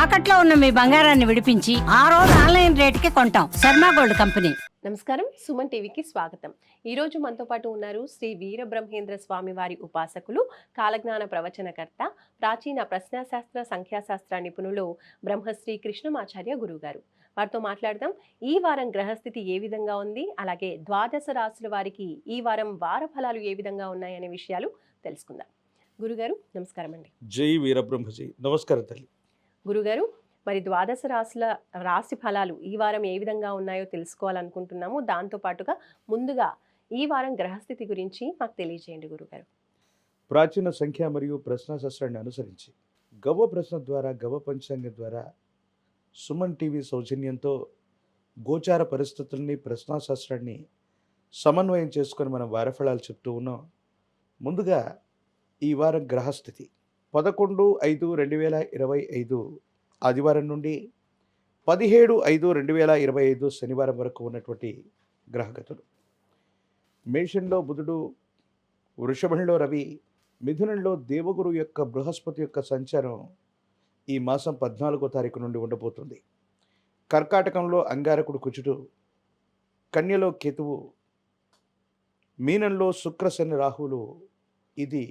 తాకట్లో ఉన్న మీ బంగారాన్ని విడిపించి ఆ రోజు ఆన్లైన్ రేటుకి కొంటాం. Sharma gold company. నమస్కారం, సుమన్ టీవీకి స్వాగతం. ఈరోజు మనతో పాటు ఉన్నారు శ్రీ వీరబ్రహ్మేంద్ర స్వామి వారి ఉపాసకులు, కాలజ్ఞాన ప్రవచనకర్త, ప్రాచీన ప్రశ్నాశాస్త్ర సంఖ్యాశాస్త్ర నిపుణులు బ్రహ్మశ్రీ కృష్ణమాచార్య గురుగారు. వారితో మాట్లాడదాం. ఈ వారం గ్రహస్థితి ఏ విధంగా ఉంది, అలాగే ద్వాదశ రాశుల వారికి ఈ వారం వార ఫలాలు ఏ విధంగా ఉన్నాయనే విషయాలు తెలుసుకుందాం. గురుగారు నమస్కారం అండి. జై వీరబ్రహ్మజీ. నమస్కారం తల్లి. గురుగారు, మరి ద్వాదశ రాశుల రాశి ఫలాలు ఈ వారం ఏ విధంగా ఉన్నాయో తెలుసుకోవాలనుకుంటున్నాము. దాంతో పాటుగా ముందుగా ఈ వారం గ్రహస్థితి గురించి మాకు తెలియజేయండి గురుగారు. ప్రాచీన సంఖ్య మరియు ప్రశ్నాశాస్త్రాన్ని అనుసరించి గవ ప్రశ్న ద్వారా, గవ పంచాంగం ద్వారా సుమన్ టీవీ సౌజన్యంతో గోచార పరిస్థితుల్ని, ప్రశ్నాశాస్త్రాన్ని సమన్వయం చేసుకొని మనం వారఫలాలు చెప్తూ ఉన్నాం. ముందుగా ఈ వారం గ్రహస్థితి 11/5/2025 ఆదివారం నుండి 17/5/2025 శనివారం వరకు ఉన్నటువంటి గ్రహగతులు. మేషంలో బుధుడు, వృషభంలో రవి, మిథునంలో దేవగురు యొక్క బృహస్పతి యొక్క సంచారం ఈ మాసం 14వ తారీఖు నుండి ఉండబోతుంది. కర్కాటకంలో అంగారకుడు కుజుడు, కన్యలో కేతువు, మీనంలో శుక్ర శని రాహువులు. ఇది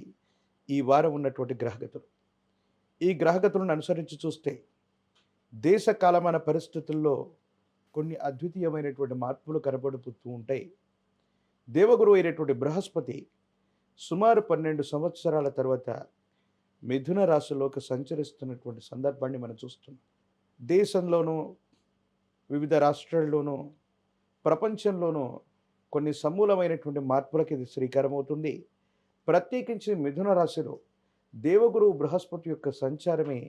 ఈ వారం ఉన్నటువంటి గ్రహగతులు. ఈ గ్రహగతులను అనుసరించి చూస్తే దేశ కాలమాన పరిస్థితుల్లో కొన్ని అద్వితీయమైనటువంటి మార్పులు కనబడుతూ ఉంటాయి. దేవగురు అయినటువంటి బృహస్పతి సుమారు 12 సంవత్సరాల తర్వాత మిథున రాశిలోకి సంచరిస్తున్నటువంటి సందర్భాన్ని మనం చూస్తున్నాం. దేశంలోనూ, వివిధ రాష్ట్రాల్లోనూ, ప్రపంచంలోనూ కొన్ని సమూలమైనటువంటి మార్పులకు ఇది శ్రీకారం అవుతుంది. ప్రత్యేకించి మిథున రాశిలో దేవగురు బృహస్పతి యొక్క సంచారమే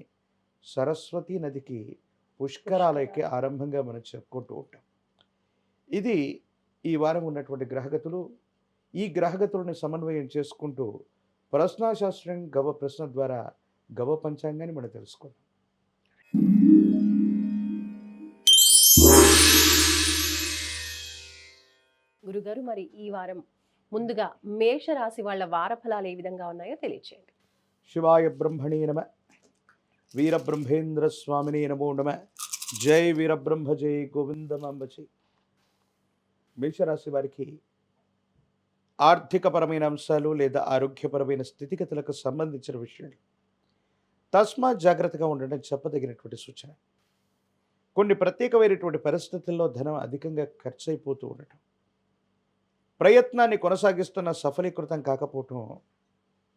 సరస్వతీ నదికి పుష్కరాలకి ఆరంభంగా మనం చెప్పుకుంటూ ఉంటాం. ఇది ఈ వారం ఉన్నటువంటి గ్రహగతులు. ఈ గ్రహగతులను సమన్వయం చేసుకుంటూ ప్రశ్నాశాస్త్రం గవ ప్రశ్న ద్వారా గవ పంచాంగాన్ని మనం తెలుసుకుందాం. గురుగారు, మరి ఈ వారం ముందుగా మేష రాశి వాళ్ళ వార ఫలాలు ఏ విధంగా ఉన్నాయో తెలియచేయండి. శివాయ బ్రహ్మణే నమ. వీరబ్రహ్మేంద్ర స్వామినే నమో నమ. జై వీరబ్రహ్మ, జై గోవిందమాంబజీ. మేషరాశి వారికి ఆర్థికపరమైన అంశాలు లేదా ఆరోగ్యపరమైన స్థితిగతులకు సంబంధించిన విషయాలు తస్మాత్ జాగ్రత్తగా ఉండడం చెప్పదగినటువంటి సూచన. కొన్ని ప్రత్యేకమైనటువంటి పరిస్థితుల్లో ధనం అధికంగా ఖర్చు అయిపోతూ ఉండటం, ప్రయత్నాన్ని కొనసాగిస్తున్న సఫలీకృతం కాకపోవటం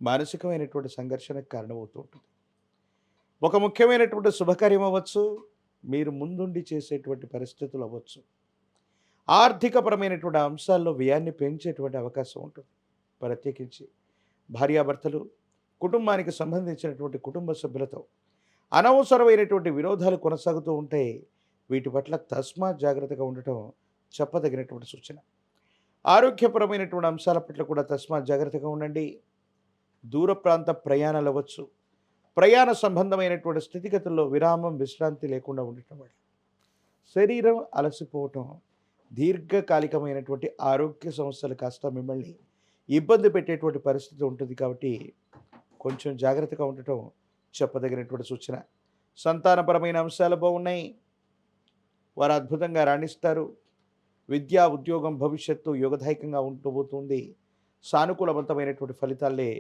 మానసికమైనటువంటి సంఘర్షణకు కారణమవుతూ ఉంటుంది. ఒక ముఖ్యమైనటువంటి శుభకార్యం అవ్వచ్చు, మీరు ముందుండి చేసేటువంటి పరిస్థితులు అవ్వచ్చు, ఆర్థికపరమైనటువంటి అంశాల్లో వ్యయాన్ని పెంచేటువంటి అవకాశం ఉంటుంది. ప్రత్యేకించి భార్యాభర్తలు, కుటుంబానికి సంబంధించినటువంటి కుటుంబ సభ్యులతో అనవసరమైనటువంటి విరోధాలు కొనసాగుతూ ఉంటే వీటి పట్ల తస్మాత్ జాగ్రత్తగా ఉండటం చెప్పదగినటువంటి సూచన. ఆరోగ్యపరమైనటువంటి అంశాల పట్ల కూడా తస్మాత్ జాగ్రత్తగా ఉండండి. దూర ప్రాంత ప్రయాణాలు అవ్వచ్చు, ప్రయాణ సంబంధమైనటువంటి స్థితిగతుల్లో విరామం, విశ్రాంతి లేకుండా ఉండటం వల్ల శరీరం అలసిపోవటం, దీర్ఘకాలికమైనటువంటి ఆరోగ్య సమస్యలు కాస్త మిమ్మల్ని ఇబ్బంది పెట్టేటువంటి పరిస్థితి ఉంటుంది. కాబట్టి కొంచెం జాగ్రత్తగా ఉండటం చెప్పదగినటువంటి సూచన. సంతానపరమైన అంశాలు బాగున్నాయి, వారు అద్భుతంగా రాణిస్తారు. విద్యా, ఉద్యోగం, భవిష్యత్తు యోగదాయకంగా ఉండబోతుంది. సానుకూలవంతమైనటువంటి ఫలితాలే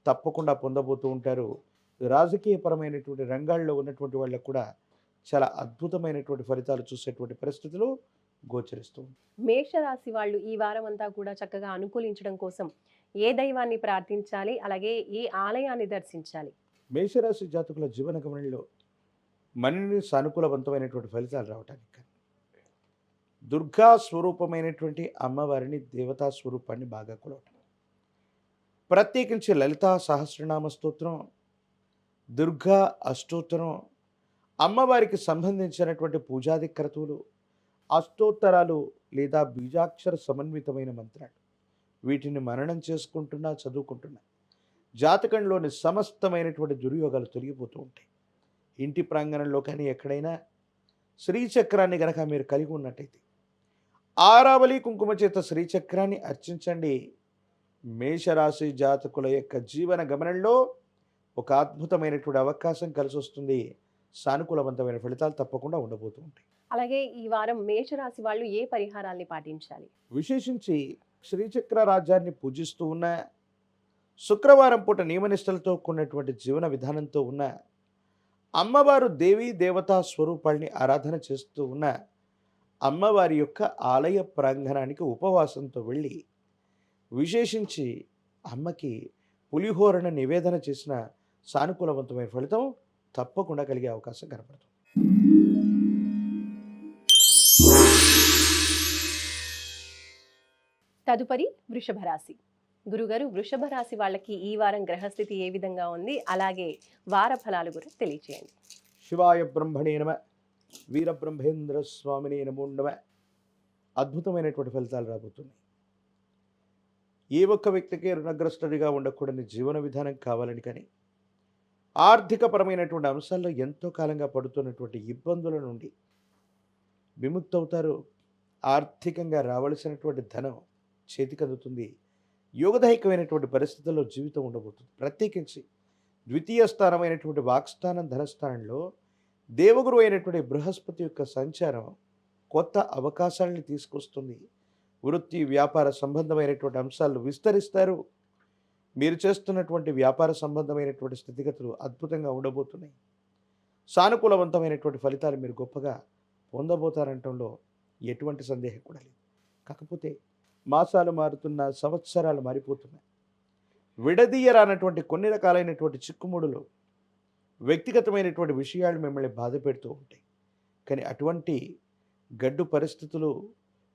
తప్పకుండా పొందబోతూ ఉంటారు. రాజకీయపరమైనటువంటి రంగాల్లో ఉన్నటువంటి వాళ్ళకు కూడా చాలా అద్భుతమైనటువంటి ఫలితాలు చూసేటువంటి పరిస్థితులు గోచరిస్తుంది. మేషరాశి వాళ్ళు ఈ వారం అంతా కూడా చక్కగా అనుకూలించడం కోసం ఏ దైవాన్ని ప్రార్థించాలి, అలాగే ఏ ఆలయాన్ని దర్శించాలి? మేషరాశి జాతకుల జీవన గమనంలో మనని సానుకూలవంతమైనటువంటి ఫలితాలు రావటానికి దుర్గా స్వరూపమైనటువంటి అమ్మవారిని, దేవతా స్వరూపాన్ని బాగా కొలవటం. ప్రత్యేకించి లలితా సహస్రనామ స్తోత్రం, దుర్గా అష్టోత్తరం, అమ్మవారికి సంబంధించినటువంటి పూజాది క్రతువులు, అష్టోత్తరాలు లేదా బీజాక్షర సమన్వితమైన మంత్రాలు, వీటిని మననం చేసుకుంటున్నా, చదువుకుంటున్నా జాతకంలోని సమస్తమైనటువంటి దుర్యోగాలు తొలగిపోతూ ఉంటాయి. ఇంటి ప్రాంగణంలో కానీ ఎక్కడైనా శ్రీచక్రాన్ని గనక మీరు కలిగి ఉన్నట్టయితే ఆరావళి కుంకుమ చేత శ్రీచక్రాన్ని అర్చించండి. మేషరాశి జాతకుల యొక్క జీవన గమనంలో ఒక అద్భుతమైనటువంటి అవకాశం కలిసి వస్తుంది. సానుకూలవంతమైన ఫలితాలు తప్పకుండా ఉండబోతూ ఉంటాయి. అలాగే ఈ వారం మేషరాశి వాళ్ళు ఏ పరిహారాల్ని పాటించాలి? విశేషించి శ్రీచక్ర రాజ్యాన్ని పూజిస్తూ ఉన్న, శుక్రవారం పూట నియమనిష్టలతో కూడినటువంటి జీవన విధానంతో ఉన్న, అమ్మవారు దేవీ దేవతా స్వరూపాల్ని ఆరాధన చేస్తూ ఉన్న అమ్మవారి యొక్క ఆలయ ప్రాంగణానికి ఉపవాసంతో వెళ్ళి విశేషించి అమ్మకి పులిహోరను నివేదన చేసిన సానుకూలవంతమైన ఫలితం తప్పకుండా కలిగే అవకాశం కనపడుతుంది. తదుపరి వృషభ రాశి. గురుగారు, వృషభ రాశి వాళ్ళకి ఈ వారం గ్రహస్థితి ఏ విధంగా ఉంది, అలాగే వార ఫలాలు గురించి తెలియచేయండి. శివాయ బ్రహ్మణే నమ, వీరబ్రహ్మేంద్ర స్వామినే నమో నమ. అద్భుతమైనటువంటి ఫలితాలు రాబోతున్నాయి. ఏ ఒక్క వ్యక్తికి రుణగ్రస్తుడిగా ఉండకూడని జీవన విధానం కావాలని, కానీ ఆర్థికపరమైనటువంటి అంశాల్లో ఎంతో కాలంగా పడుతున్నటువంటి ఇబ్బందుల నుండి విముక్తవుతారు. ఆర్థికంగా రావలసినటువంటి ధనం చేతికి అందుతుంది. యోగదాయకమైనటువంటి పరిస్థితుల్లో జీవితం ఉండబోతుంది. ప్రత్యేకించి ద్వితీయ స్థానమైనటువంటి వాక్స్థానం, ధనస్థానంలో దేవగురు అయినటువంటి బృహస్పతి యొక్క సంచారం కొత్త అవకాశాలని తీసుకొస్తుంది. వృత్తి వ్యాపార సంబంధమైనటువంటి అంశాలు విస్తరిస్తారు. మీరు చేస్తున్నటువంటి వ్యాపార సంబంధమైనటువంటి స్థితిగతులు అద్భుతంగా ఉండబోతున్నాయి. సానుకూలవంతమైనటువంటి ఫలితాలు మీరు గొప్పగా పొందబోతారంటంలో ఎటువంటి సందేహం కూడా లేదు. కాకపోతే మాసాలు మారుతున్న, సంవత్సరాలు మారిపోతున్నాయి. విడదీయరానటువంటి కొన్ని రకాలైనటువంటి చిక్కుముడులు, వ్యక్తిగతమైనటువంటి విషయాలు మిమ్మల్ని బాధ పెడుతూ ఉంటాయి. కానీ అటువంటి గడ్డు పరిస్థితులు,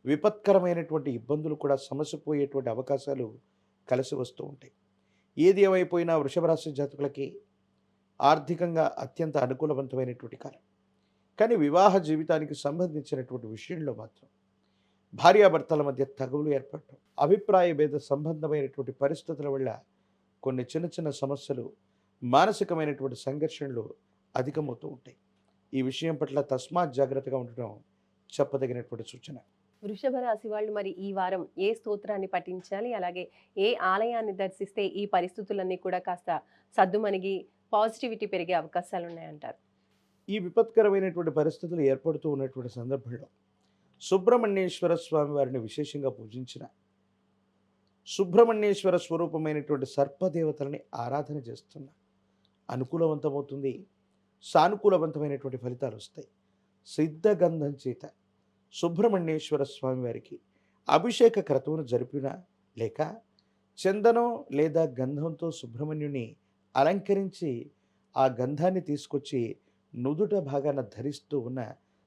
విపత్కరమైనటువంటి ఇబ్బందులు కూడా సమసిపోయేటువంటి అవకాశాలు కలిసి వస్తూ ఉంటాయి. ఏది ఏమైపోయినా వృషభ రాశి జాతకులకి ఆర్థికంగా అత్యంత అనుకూలవంతమైనటువంటి కాలం. కానీ వివాహ జీవితానికి సంబంధించినటువంటి విషయంలో మాత్రం భార్యాభర్తల మధ్య తగువులు ఏర్పడటం, అభిప్రాయ భేద సంబంధమైనటువంటి పరిస్థితుల వల్ల కొన్ని చిన్న చిన్న సమస్యలు, మానసికమైనటువంటి సంఘర్షణలు అధికమవుతూ ఉంటాయి. ఈ విషయం పట్ల తస్మాత్ జాగ్రత్తగా ఉండటం చెప్పదగినటువంటి సూచన. వృషభ రాశి వాళ్ళు మరి ఈ వారం ఏ స్తోత్రాన్ని పఠించాలి, అలాగే ఏ ఆలయాన్ని దర్శిస్తే ఈ పరిస్థితులన్నీ కూడా కాస్త సద్దుమణిగి పాజిటివిటీ పెరిగే అవకాశాలు ఉన్నాయంటారు? ఈ విపత్కరమైనటువంటి పరిస్థితులు ఏర్పడుతూ ఉన్నటువంటి సందర్భంలో సుబ్రహ్మణ్యేశ్వర స్వామి వారిని విశేషంగా పూజించిన, సుబ్రహ్మణ్యేశ్వర స్వరూపమైనటువంటి సర్పదేవతలని ఆరాధన చేస్తున్న అనుకూలవంతమవుతుంది. సానుకూలవంతమైనటువంటి ఫలితాలు వస్తాయి. సిద్ధగంధం చేత సుబ్రహ్మణ్యేశ్వర స్వామి వారికి అభిషేక క్రతువును జరిపిన, లేక చందనం లేదా గంధంతో సుబ్రహ్మణ్యుని అలంకరించి ఆ గంధాన్ని తీసుకొచ్చి నుదుట భాగాన ధరిస్తూ ఉన్న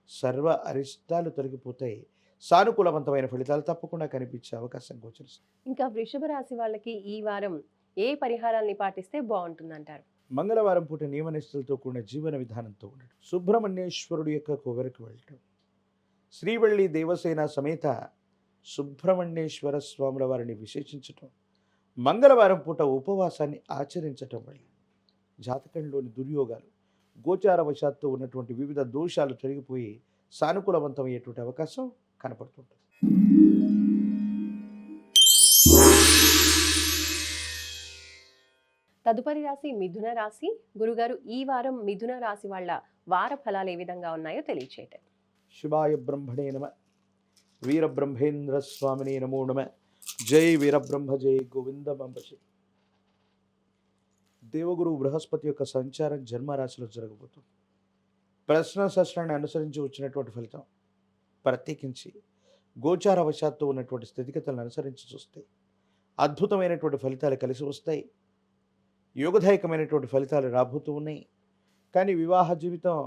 సర్వ అరిష్టాలు తొలగిపోతాయి. సానుకూలవంతమైన ఫలితాలు తప్పకుండా కనిపించే అవకాశం గోచరిస్తుంది. ఇంకా వృషభ రాశి వాళ్ళకి ఈ వారం ఏ పరిహారాల్ని పాటిస్తే బాగుంటుందంటారు? మంగళవారం పూట నియమనిష్టలతో కూడిన జీవన విధానంతో ఉండటం, సుబ్రహ్మణ్యేశ్వరుడు యొక్క కొవరకు వెళ్ళటం, శ్రీవల్లి దేవసేన సమేత సుబ్రహ్మణ్యేశ్వర స్వాముల వారిని విశేషించటం, మంగళవారం పూట ఉపవాసాన్ని ఆచరించటం వల్ల జాతకంలోని దుర్యోగాలు, గోచారవశాత్తు ఉన్నటువంటి వివిధ దోషాలు తొలగిపోయి సానుకూలవంతమయ్యేటువంటి అవకాశం కనపడుతుంటుంది. తదుపరి రాశి మిథున రాశి. గురుగారు, ఈ వారం మిథున రాశి వాళ్ళ వార ఫలాలు ఏ విధంగా ఉన్నాయో తెలియచేయండి. శివాయ బ్రహ్మణే నమ, వీరబ్రహ్మేంద్ర స్వామినే నమో నమ. జై వీరబ్రహ్మ, జై గోవింద బంబశి. దేవగురు బృహస్పతి యొక్క సంచారం జన్మరాశిలో జరగబోతుంది. ప్రశ్నశాస్త్రాన్ని అనుసరించి వచ్చినటువంటి ఫలితం, ప్రత్యేకించి గోచారవశాత్తు ఉన్నటువంటి స్థితిగతులను అనుసరించి చూస్తే అద్భుతమైనటువంటి ఫలితాలు కలిసి వస్తాయి. యోగదాయకమైనటువంటి ఫలితాలు రాబోతూ ఉన్నాయి. కానీ వివాహ జీవితం,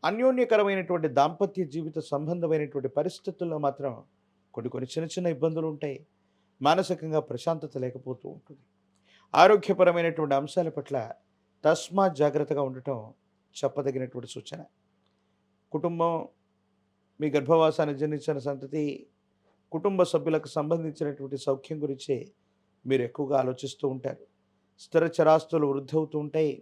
అన్యోన్యకరమైనటువంటి దాంపత్య జీవిత సంబంధమైనటువంటి పరిస్థితుల్లో మాత్రం కొన్ని చిన్న చిన్న ఇబ్బందులు ఉంటాయి. మానసికంగా ప్రశాంతత లేకపోతూ ఉంటుంది. ఆరోగ్యపరమైనటువంటి అంశాల పట్ల తస్మాత్ జాగ్రత్తగా ఉండటం చెప్పదగినటువంటి సూచన. కుటుంబం, మీ గర్భవాసాన్ని జన్మించిన సంతతి, కుటుంబ సభ్యులకు సంబంధించినటువంటి సౌఖ్యం గురించే మీరు ఎక్కువగా ఆలోచిస్తూ ఉంటారు. స్థిర చరాస్తులు వృద్ధి అవుతూ ఉంటాయి.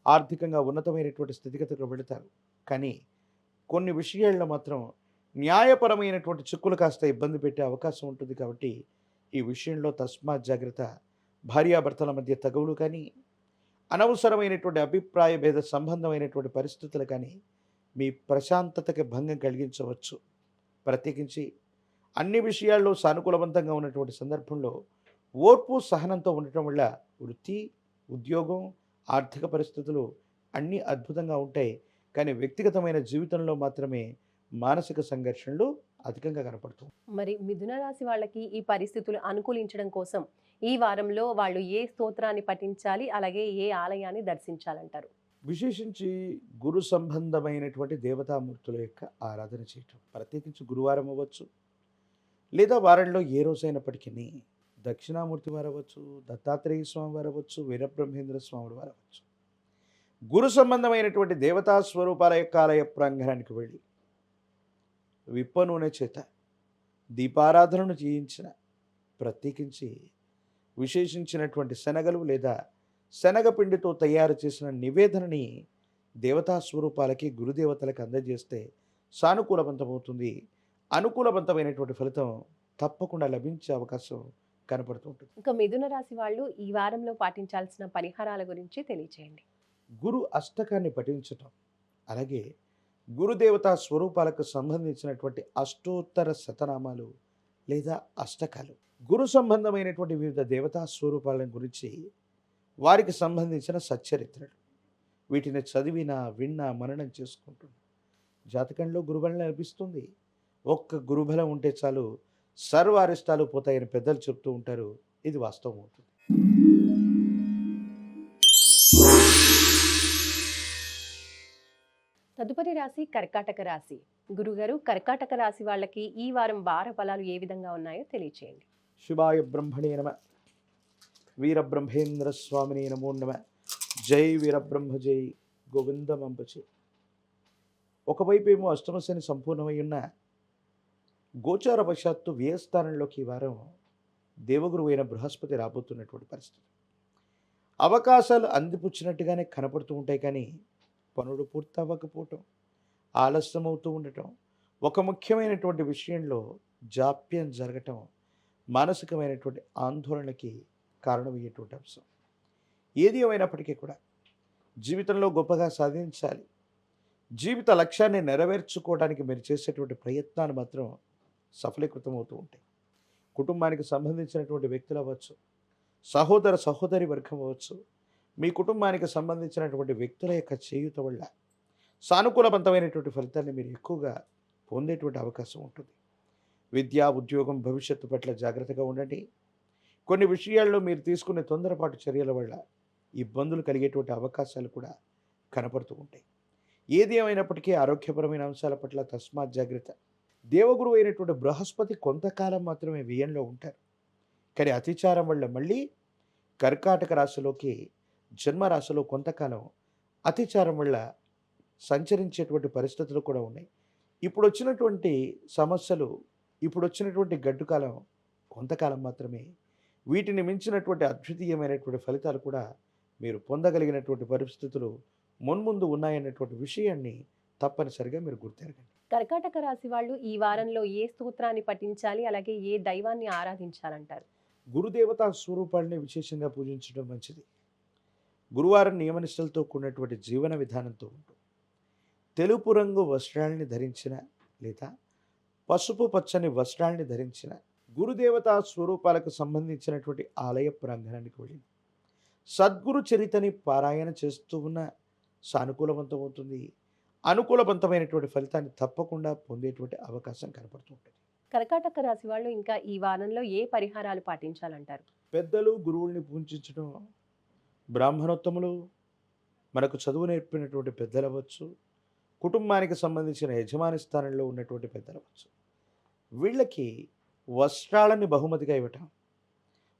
ఆర్థికంగా ఉన్నతమైనటువంటి స్థితిగతులు పెడతారు. కానీ కొన్ని విషయాల్లో మాత్రం న్యాయపరమైనటువంటి చిక్కులు కాస్త ఇబ్బంది పెట్టే అవకాశం ఉంటుంది. కాబట్టి ఈ విషయంలో తస్మాత్ జాగ్రత్త. భార్యాభర్తల మధ్య తగువులు కానీ, అనవసరమైనటువంటి అభిప్రాయ భేద సంబంధమైనటువంటి పరిస్థితులు కానీ మీ ప్రశాంతతకి భంగం కలిగించవచ్చు. ప్రత్యేకించి అన్ని విషయాల్లో సానుకూలవంతంగా ఉన్నటువంటి సందర్భంలో ఓర్పు సహనంతో ఉండటం వల్ల వృత్తి, ఉద్యోగం, ఆర్థిక పరిస్థితులు అన్నీ అద్భుతంగా ఉంటాయి. కానీ వ్యక్తిగతమైన జీవితంలో మాత్రమే మానసిక సంఘర్షణలు అధికంగా కనపడుతుంది. మరి మిథున రాశి వాళ్ళకి ఈ పరిస్థితులు అనుకూలించడం కోసం ఈ వారంలో వాళ్ళు ఏ స్తోత్రాన్ని పఠించాలి, అలాగే ఏ ఆలయాన్ని దర్శించాలంటారు? విశేషించి గురు సంబంధమైనటువంటి దేవతామూర్తుల యొక్క ఆరాధన చేయటం, ప్రత్యేకించి గురువారం అవ్వచ్చు, లేదా వారంలో ఏ రోజైనప్పటికీ దక్షిణామూర్తి వారు అవ్వచ్చు, దత్తాత్రేయ స్వామి వారు అవ్వచ్చు, వీరబ్రహ్మేంద్ర స్వామి వారు అవ్వచ్చు. గురు సంబంధమైనటువంటి దేవతా స్వరూపాల యొక్క ఆలయ ప్రాంగణానికి వెళ్ళి విప్ప నూనె చేత దీపారాధనను చేయించిన, ప్రత్యేకించి విశేషించినటువంటి శనగలు లేదా శనగపిండితో తయారు చేసిన నివేదనని దేవతా స్వరూపాలకి, గురుదేవతలకు అందజేస్తే సానుకూలవంతమవుతుంది. అనుకూలవంతమైనటువంటి ఫలితం తప్పకుండా లభించే అవకాశం కనపడుతుంటుంది. ఇంకా మిథున రాశి వాళ్ళు ఈ వారంలో పాటించాల్సిన పరిహారాల గురించి తెలియచేయండి. గురు అష్టకాన్ని పఠించటం, అలాగే గురుదేవతా స్వరూపాలకు సంబంధించినటువంటి అష్టోత్తర శతనామాలు లేదా అష్టకాలు, గురు సంబంధమైనటువంటి వివిధ దేవతా స్వరూపాల గురించి వారికి సంబంధించిన సచ్చరిత్రలు, వీటిని చదివినా విన్నా మననం చేసుకుంటున్నాం. జాతకంలో గురుబలం లభిస్తుంది. ఒక్క గురుబలం ఉంటే చాలు, సర్వ అరిష్టాలు పోతాయని పెద్దలు చెప్తూ ఉంటారు. ఇది వాస్తవం అవుతుంది. తదుపరి రాశి కర్కాటక రాశి. గురుగారు, కర్కాటక రాశి వాళ్ళకి ఈ వారం వార ఫలాలు ఏ విధంగా ఉన్నాయో తెలియచేయండి. శివాయ బ్రహ్మణే నమ, వీరబ్రహ్మేంద్ర స్వామినే నమో నమ. జై వీరబ్రహ్మ జై గోవిందమంపచే. ఒకవైపు ఏమో అష్టమశని సంపూర్ణమై ఉన్న గోచార వశాత్తు వ్యయస్థానంలోకి ఈ వారం దేవగురువు అయిన బృహస్పతి రాబోతున్నటువంటి పరిస్థితి. అవకాశాలు అందిపుచ్చినట్టుగానే కనపడుతూ ఉంటాయి, కానీ పనులు పూర్తి అవ్వకపోవటం, ఆలస్యం అవుతూ ఉండటం, ఒక ముఖ్యమైనటువంటి విషయంలో జాప్యం జరగటం మానసికమైనటువంటి ఆందోళనకి కారణమయ్యేటువంటి అంశం. ఏది ఏమైనప్పటికీ కూడా జీవితంలో గొప్పగా సాధించాలి, జీవిత లక్ష్యాన్ని నెరవేర్చుకోవడానికి మీరు చేసేటువంటి ప్రయత్నాలు మాత్రం సఫలీకృతం అవుతూ ఉంటాయి. కుటుంబానికి సంబంధించినటువంటి వ్యక్తులు అవ్వచ్చు, సహోదర సహోదరి వర్గం అవ్వచ్చు, మీ కుటుంబానికి సంబంధించినటువంటి వ్యక్తుల యొక్క చేయూత వల్ల సానుకూలవంతమైనటువంటి ఫలితాన్ని మీరు ఎక్కువగా పొందేటువంటి అవకాశం ఉంటుంది. విద్య, ఉద్యోగం, భవిష్యత్తు పట్ల జాగ్రత్తగా ఉండండి. కొన్ని విషయాల్లో మీరు తీసుకునే తొందరపాటు చర్యల వల్ల ఇబ్బందులు కలిగేటువంటి అవకాశాలు కూడా కనపడుతూ ఉంటాయి. ఏది ఏమైనప్పటికీ ఆరోగ్యపరమైన అంశాల పట్ల తస్మాత్ జాగ్రత్త. దేవగురువు అయినటువంటి బృహస్పతి కొంతకాలం మాత్రమే వ్యయంలో ఉంటారు, కానీ అతిచారం వల్ల మళ్ళీ కర్కాటక రాశిలోకి జన్మరాశిలో కొంతకాలం అతిచారం వల్ల సంచరించేటువంటి పరిస్థితులు కూడా ఉన్నాయి. ఇప్పుడు వచ్చినటువంటి సమస్యలు, ఇప్పుడు వచ్చినటువంటి గడ్డుకాలం కొంతకాలం మాత్రమే. వీటిని మించినటువంటి అద్వితీయమైనటువంటి ఫలితాలు కూడా మీరు పొందగలిగినటువంటి పరిస్థితులు మున్ముందు ఉన్నాయన్నటువంటి విషయాన్ని తప్పనిసరిగా మీరు గుర్తెరగండి. కర్కాటక రాశి వాళ్ళు ఈ వారంలో ఏ స్తోత్రాన్ని పఠించాలి, అలాగే ఏ దైవాన్ని ఆరాధించాలంటారు? గురుదేవతా స్వరూపాలని విశేషంగా పూజించడం మంచిది. గురువారం నియమనిష్టలతో కూడినటువంటి జీవన విధానంతో ఉంటూ తెలుపు రంగు వస్త్రాలని ధరించిన లేదా పసుపు పచ్చని వస్త్రాలని ధరించిన గురుదేవతా స్వరూపాలకు సంబంధించినటువంటి ఆలయ ప్రాంగణానికి వెళ్ళి సద్గురు చరితని పారాయణ చేస్తూ ఉన్న సానుకూలవంతమవుతుంది. అనుకూలవంతమైనటువంటి ఫలితాన్ని తప్పకుండా పొందేటువంటి అవకాశం కనపడుతుంటుంది. కర్కాటక రాశి వాళ్ళు ఇంకా ఈ వారంలో ఏ పరిహారాలు పాటించాలంటారు? పెద్దలు గురువుల్ని పూజించడం, బ్రాహ్మణోత్తములు, మనకు చదువు నేర్పినటువంటి పెద్దలు అవ్వచ్చు, కుటుంబానికి సంబంధించిన యజమాని స్థానంలో ఉన్నటువంటి పెద్దలు అవ్వచ్చు, వీళ్ళకి వస్త్రాలని బహుమతిగా ఇవ్వటం,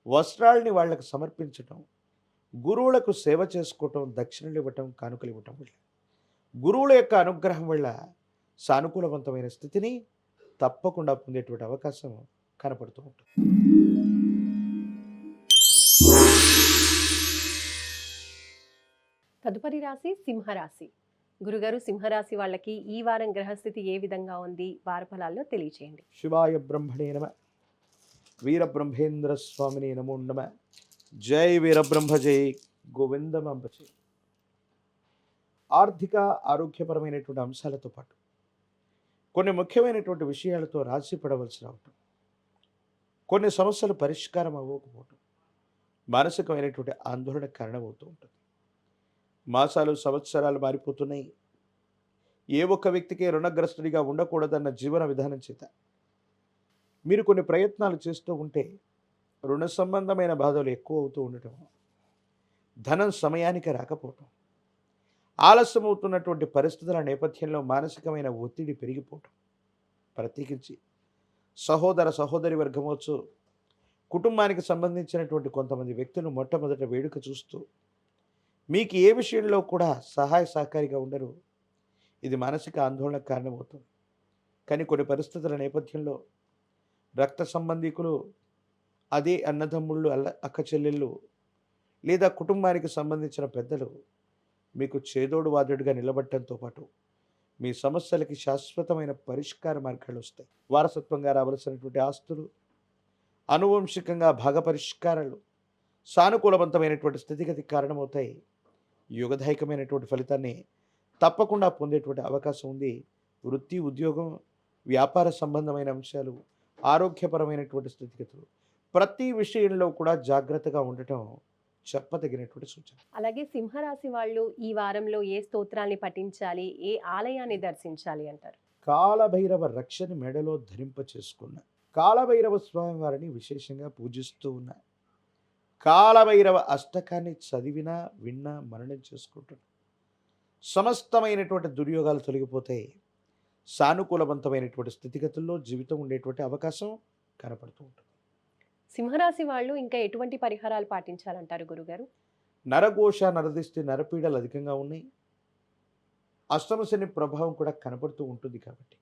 వస్త్రాలని వాళ్ళకు సమర్పించటం, గురువులకు సేవ చేసుకోవటం, దక్షిణలు ఇవ్వటం, కానుకలు ఇవ్వటం వల్ల గురువుల యొక్క అనుగ్రహం వల్ల సానుకూలవంతమైన స్థితిని తప్పకుండా పొందేటువంటి అవకాశం కనపడుతూ ఉంటుంది. తదుపరి రాశి సింహరాశి. గురుగారు, సింహరాశి వాళ్ళకి ఈ వారం గ్రహస్థితి ఏ విధంగా ఉంది, వార ఫలాల్లో తెలియచేయండి. శివాయ బ్రహ్మణే నమ, వీరబ్రహ్మేంద్ర స్వామినే నమో నమ. జై వీరబ్రహ్మ జై గోవిందమంబచి. ఆర్థిక ఆరోగ్యపరమైనటువంటి అంశాలతో పాటు కొన్ని ముఖ్యమైనటువంటి విషయాలతో రాజీ పడవలసి రావటం, కొన్ని సమస్యలు పరిష్కారం అవ్వకపోవటం మానసికమైనటువంటి ఆందోళన కారణమవుతూ ఉంటుంది. మాసాలు సంవత్సరాలు మారిపోతున్నాయి. ఏ ఒక్క వ్యక్తికి రుణగ్రస్తుడిగా ఉండకూడదన్న జీవన విధానం చేత మీరు కొన్ని ప్రయత్నాలు చేస్తూ ఉంటే రుణ సంబంధమైన బాధలు ఎక్కువ అవుతూ ఉండటం, ధనం సమయానికి రాకపోవటం, ఆలస్యమవుతున్నటువంటి పరిస్థితుల నేపథ్యంలో మానసికమైన ఒత్తిడి పెరిగిపోవటం, ప్రత్యేకించి సహోదర సహోదరి వర్గమవచ్చు, కుటుంబానికి సంబంధించినటువంటి కొంతమంది వ్యక్తులు మొట్టమొదట వేడుక చూస్తూ మీకు ఏ విషయంలో కూడా సహాయ సహకారిగా ఉండరు. ఇది మానసిక ఆందోళనకు కారణమవుతుంది. కానీ కొన్ని పరిస్థితుల నేపథ్యంలో రక్త సంబంధికులు, అదే అన్నదమ్ముళ్ళు, అక్క చెల్లెళ్ళు లేదా కుటుంబానికి సంబంధించిన పెద్దలు మీకు చేదోడు వాదోడుగా నిలబడటంతో పాటు మీ సమస్యలకి శాశ్వతమైన పరిష్కార మార్గాలు వస్తాయి. వారసత్వంగా రావలసినటువంటి ఆస్తులు, అనువంశికంగా భాగ పరిష్కారాలు సానుకూలవంతమైనటువంటి స్థితిగతి కారణమవుతాయి. యుగదాయకమైనటువంటి ఫలితాన్ని తప్పకుండా పొందేటువంటి అవకాశం ఉంది. వృత్తి, ఉద్యోగం, వ్యాపార సంబంధమైన అంశాలు, ఆరోగ్యపరమైనటువంటి స్థితిగతులు, ప్రతి విషయంలో కూడా జాగ్రత్తగా ఉండటం చెప్పదగినటువంటి సూచన. అలాగే సింహరాశి వాళ్ళు ఈ వారంలో ఏ స్తోత్రాన్ని పఠించాలి, ఏ ఆలయాన్ని దర్శించాలి అంటారు? కాలభైరవ రక్షని మెడలో ధరింప చేసుకున్న కాలభైరవ స్వామి వారిని విశేషంగా పూజిస్తూ ఉన్న, కాలభైరవ అష్టకాన్ని చదివినా విన్నా మననం చేసుకుంటున్నా సమస్తమైనటువంటి దుర్యోగాలు తొలగిపోతాయి. సానుకూలవంతమైనటువంటి స్థితిగతుల్లో జీవితం ఉండేటువంటి అవకాశం కనపడుతూ ఉంటుంది. సింహరాశి వాళ్ళు ఇంకా ఎటువంటి పరిహారాలు పాటించాలంటారు గురుగారు? నరఘోష, నరదిష్టి, నరపీడలు అధికంగా ఉన్నాయి. అష్టమ శని ప్రభావం కూడా కనపడుతూ ఉంటుంది. కాబట్టి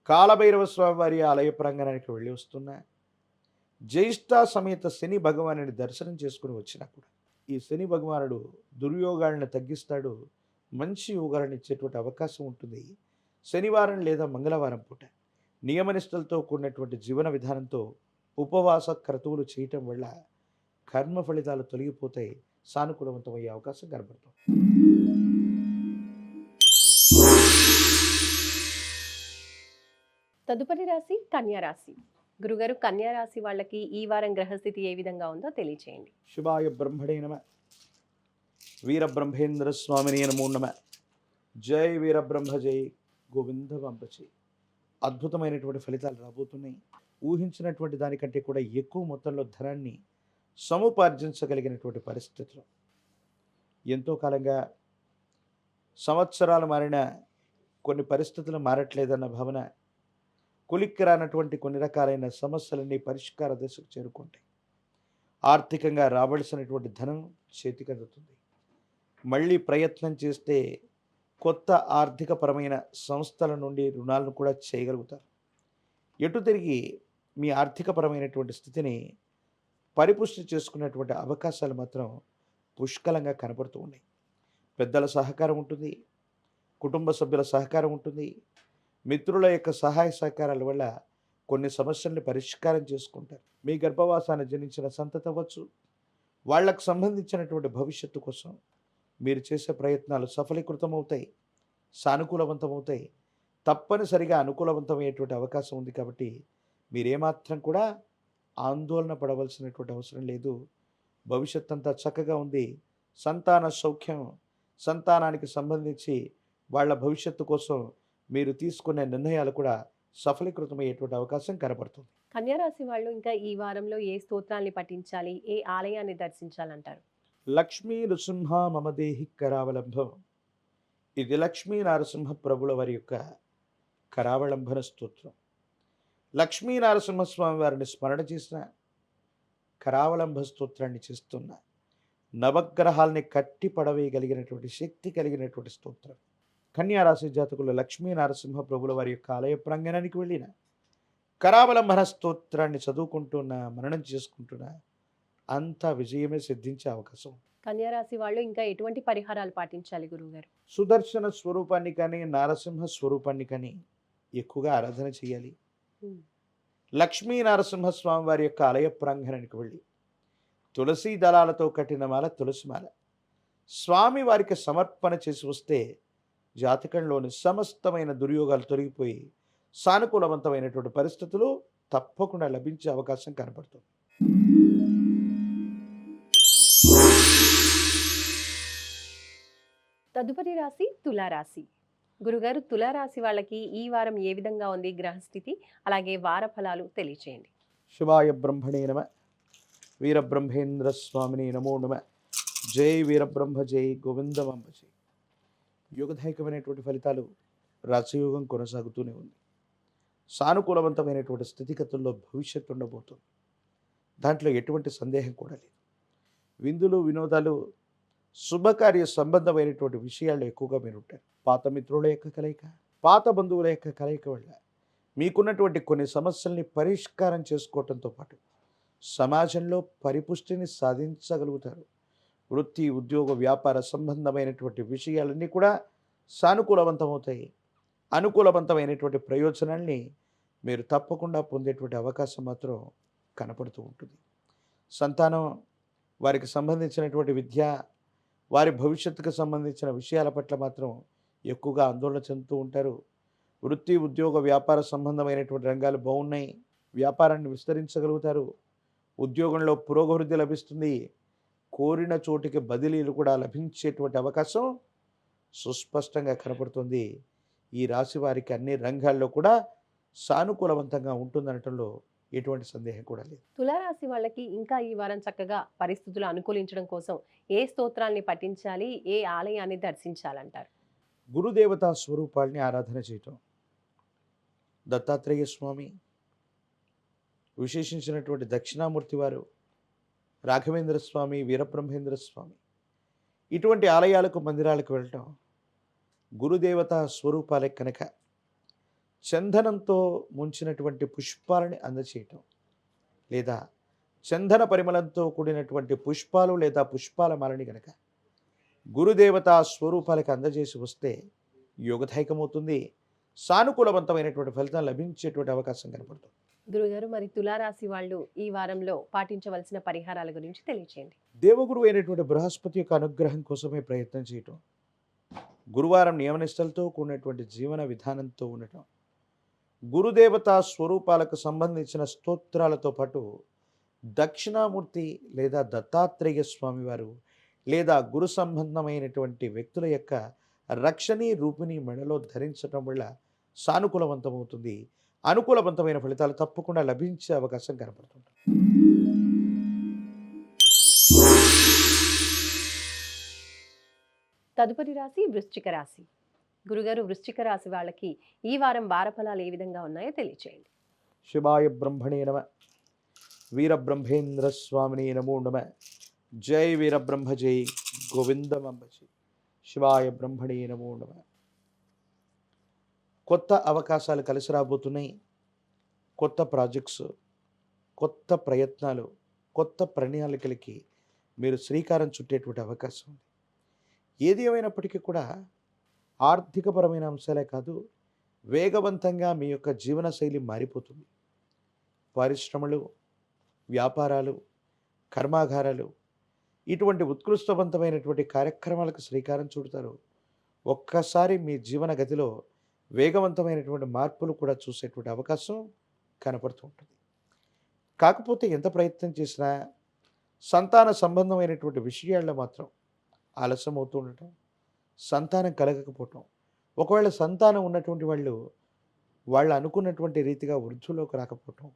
కాలభైరవ స్వామి వారి ఆలయ ప్రాంగణానికి వెళ్ళి వస్తున్న జ్యేష్ఠ సమేత శని భగవానుని దర్శనం చేసుకుని వచ్చినా కూడా ఈ శని భగవానుడు దుర్యోగాలను తగ్గిస్తాడు, మంచి యోగాలను ఇచ్చేటువంటి అవకాశం ఉంటుంది. శనివారం లేదా మంగళవారం పూట నియమనిష్టలతో కూడినటువంటి జీవన విధానంతో ఉపవాస క్రతువులు చేయటం వల్ల కర్మ ఫలితాలు తొలగిపోతాయి, సానుకూలవంతమయ్యే అవకాశం కనబడుతుంది. తదుపరి రాశి కన్యా రాశి. గురుగారు, కన్యా రాశి వాళ్ళకి ఈ వారం గ్రహస్థితి ఏ విధంగా ఉందో తెలియచేయండి. శివాయ బ్రహ్మణే నమ, వీరబ్రహ్మేంద్ర స్వామిని నమో నమ. జై వీరబ్రహ్మ, జై గోవింద వంపచి. అద్భుతమైనటువంటి ఫలితాలు రాబోతున్నాయి. ఊహించినటువంటి దానికంటే కూడా ఎక్కువ మొత్తంలో ధనాన్ని సముపార్జించగలిగినటువంటి పరిస్థితులు. ఎంతో కాలంగా సంవత్సరాలు మారిన కొన్ని పరిస్థితులు మారట్లేదన్న భావన, కులిక్కిరానటువంటి కొన్ని రకాలైన సమస్యలన్నీ పరిష్కార దశకు చేరుకుంటాయి. ఆర్థికంగా రావలసినటువంటి ధనం చేతికి అందుతుంది. మళ్ళీ ప్రయత్నం చేస్తే కొత్త ఆర్థికపరమైన సంస్థల నుండి రుణాలను కూడా చేయగలుగుతారు. ఎటు తిరిగి మీ ఆర్థికపరమైనటువంటి స్థితిని పరిపుష్టి చేసుకునేటువంటి అవకాశాలు మాత్రం పుష్కలంగా కనపడుతూ ఉన్నాయి. పెద్దల సహకారం ఉంటుంది, కుటుంబ సభ్యుల సహకారం ఉంటుంది, మిత్రుల యొక్క సహాయ సహకారాల వల్ల కొన్ని సమస్యల్ని పరిష్కారం చేసుకుంటారు. మీ గర్భవాసాన్ని జనించిన సంతతి అవ్వచ్చు, వాళ్లకు సంబంధించినటువంటి భవిష్యత్తు కోసం మీరు చేసే ప్రయత్నాలు సఫలీకృతమవుతాయి, సానుకూలవంతమవుతాయి, తప్పనిసరిగా అనుకూలవంతమయ్యేటువంటి అవకాశం ఉంది. కాబట్టి మీరేమాత్రం కూడా ఆందోళన పడవలసినటువంటి అవసరం లేదు. భవిష్యత్ అంతా చక్కగా ఉంది. సంతాన సౌఖ్యం, సంతానానికి సంబంధించి వాళ్ళ భవిష్యత్తు కోసం మీరు తీసుకునే నిర్ణయాలు కూడా సఫలీకృతమయ్యేటువంటి అవకాశం కనబడుతుంది. కన్యా రాశి వాళ్ళు ఇంకా ఈ వారంలో ఏ స్తోత్రాన్ని పఠించాలి, ఏ ఆలయాన్ని దర్శించాలంటారు? లక్ష్మీ నృసింహ మమదేహి కరావలంబం. ఇది లక్ష్మీ నరసింహ ప్రభుల వారి యొక్క కరావలంబన స్తోత్రం. లక్ష్మీ నరసింహస్వామి వారిని స్మరణ చేసిన, కరావలంబ స్తోత్రాన్ని చేస్తున్న, నవగ్రహాల్ని కట్టి పడవేయగలిగినటువంటి శక్తి కలిగినటువంటి స్తోత్రం. కన్యారాశి జాతకులు లక్ష్మీ నరసింహ ప్రభుల వారి యొక్క ఆలయ ప్రాంగణానికి వెళ్ళిన కరావలంబన స్తోత్రాన్ని చదువుకుంటున్నా, మననం చేసుకుంటున్నా అంతా విజయమే సిద్ధించే అవకాశం. కన్యా రాశి వాళ్ళు ఇంకా ఎటువంటి పరిహారాలు పాటించాలి గురువుగారు? సుదర్శన స్వరూపాన్ని కానీ, నారసింహ స్వరూపాన్ని కానీ ఎక్కువగా ఆరాధన చేయాలి. లక్ష్మీ నరసింహస్వామి వారి యొక్క ఆలయ ప్రాంగణానికి వెళ్ళి తులసీ దళాలతో కట్టిన మాల తులసిమాల స్వామి వారికి సమర్పణ చేసి వస్తే జాతకంలోని సమస్తమైన దుర్యోగాలు తొలగిపోయి సానుకూలవంతమైనటువంటి పరిస్థితులు తప్పకుండా లభించే అవకాశం కనపడుతుంది. తదుపరి రాశి తులారాశి. గురుగారు, తులారాశి వాళ్ళకి ఈ వారం ఏ విధంగా ఉంది గ్రహస్థితి, అలాగే వార ఫలాలు తెలియచేయండి. శివాయ బ్రహ్మణే నమ. వీరబ్రహ్మేంద్ర స్వామిని నమో నమ. జై వీరబ్రహ్మ జై గోవిందమాంబ జై. యుగదాయకమైనటువంటి ఫలితాలు రాజయోగం కొనసాగుతూనే ఉంది. సానుకూలవంతమైనటువంటి స్థితిగతుల్లో భవిష్యత్తు ఉండబోతుంది. దాంట్లో ఎటువంటి సందేహం కూడా లేదు. విందులు వినోదాలు శుభకార్య సంబంధమైనటువంటి విషయాల్లో ఎక్కువగా మీరు ఉంటారు. పాత మిత్రుల యొక్క కలయిక, పాత బంధువుల యొక్క కలయిక వల్ల మీకున్నటువంటి కొన్ని సమస్యల్ని పరిష్కారం చేసుకోవటంతో పాటు సమాజంలో పరిపుష్టిని సాధించగలుగుతారు. వృత్తి ఉద్యోగ వ్యాపార సంబంధమైనటువంటి విషయాలన్నీ కూడా సానుకూలవంతమవుతాయి. అనుకూలవంతమైనటువంటి ప్రయోజనాల్ని మీరు తప్పకుండా పొందేటువంటి అవకాశం మాత్రం కనపడుతూ ఉంటుంది. సంతానం, వారికి సంబంధించినటువంటి విద్య, వారి భవిష్యత్తుకు సంబంధించిన విషయాల పట్ల మాత్రం ఎక్కువగా ఆందోళన చెందుతూ ఉంటారు. వృత్తి ఉద్యోగ వ్యాపార సంబంధమైనటువంటి రంగాలు బాగున్నాయి. వ్యాపారాన్ని విస్తరించగలుగుతారు. ఉద్యోగంలో పురోగవృద్ధి లభిస్తుంది. కోరిన చోటికి బదిలీలు కూడా లభించేటువంటి అవకాశం సుస్పష్టంగా కనపడుతుంది. ఈ రాశి వారికి అన్ని రంగాల్లో కూడా సానుకూలవంతంగా ఉంటుందనటంలో ఎటువంటి సందేహం కూడా లేదు. తులారాశి వాళ్ళకి ఇంకా ఈ వారం చక్కగా పరిస్థితులు అనుకూలించడం కోసం ఏ స్తోత్రాల్ని పఠించాలి, ఏ ఆలయాన్ని దర్శించాలంటారు? గురుదేవతా స్వరూపాల్ని ఆరాధన చేయటం, దత్తాత్రేయ స్వామి, విశేషించినటువంటి దక్షిణామూర్తి వారు, రాఘవేంద్ర స్వామి, వీరబ్రహ్మేంద్ర స్వామి, ఇటువంటి ఆలయాలకు మందిరాలకు వెళ్ళటం, గురుదేవతా స్వరూపాలే కనుక చందనంతో ముంచినటువంటి పుష్పాలని అందచేయటం, లేదా చందన పరిమళంతో కూడినటువంటి పుష్పాలు లేదా పుష్పాల మాలని కనుక గురుదేవతా స్వరూపాలకు అందజేసి వస్తే యోగదాయకమవుతుంది. సానుకూలవంతమైనటువంటి ఫలితం లభించేటువంటి అవకాశం కనపడుతుంది. గురుగారు, మరి తులారాశి వాళ్ళు ఈ వారంలో పాటించవలసిన పరిహారాల గురించి తెలియచేయండి. దేవగురువు అయినటువంటి బృహస్పతి యొక్క అనుగ్రహం కోసమే ప్రయత్నం చేయటం, గురువారం నియమనిష్టలతో కూడినటువంటి జీవన విధానంతో ఉండటం, గురుదేవతా స్వరూపాలకు సంబంధించిన స్తోత్రాలతో పాటు దక్షిణామూర్తి లేదా దత్తాత్రేయ స్వామివారు లేదా గురు సంబంధమైనటువంటి వ్యక్తుల యొక్క రక్షణీ రూపిణి మెడలో ధరించడం వల్ల సానుకూలవంతమవుతుంది. అనుకూలవంతమైన ఫలితాలు తప్పకుండా లభించే అవకాశం కనపడుతుంది. తదుపరి రాశి వృశ్చిక రాశి. గురుగారు, వృశ్చిక రాశి వాళ్ళకి ఈ వారం వారఫలాలు ఏ విధంగా ఉన్నాయో తెలియచేయండి. శివాయ బ్రహ్మణే నమ. వీరబ్రహ్మేంద్ర స్వామిని నమో నమ. జై వీరబ్రహ్మ జై గోవిందమాంబ జై. శివాయ బ్రహ్మణే నమో నమ. కొత్త అవకాశాలు కలిసి రాబోతున్నాయి. కొత్త ప్రాజెక్ట్స్, కొత్త ప్రయత్నాలు, కొత్త ప్రణాళికలకి మీరు శ్రీకారం చుట్టేటువంటి అవకాశం ఉంది. ఏది ఏమైనప్పటికీ కూడా ఆర్థికపరమైన అంశాలే కాదు, వేగవంతంగా మీ యొక్క జీవనశైలి మారిపోతుంది. పరిశ్రమలు, వ్యాపారాలు, కర్మాగారాలు, ఇటువంటి ఉత్కృష్టవంతమైనటువంటి కార్యక్రమాలకు శ్రీకారం చుడతారు. ఒక్కసారి మీ జీవన గతిలో వేగవంతమైనటువంటి మార్పులు కూడా చూసేటువంటి అవకాశం కనపడుతూ ఉంటుంది. కాకపోతే ఎంత ప్రయత్నం చేసినా సంతాన సంబంధమైనటువంటి విషయాల్లో మాత్రం ఆలస్యం అవుతూ ఉండటం, సంతానం కలగకపోవటం, ఒకవేళ సంతానం ఉన్నటువంటి వాళ్ళు అనుకున్నటువంటి రీతిగా వృద్ధిలోకి రాకపోవటం,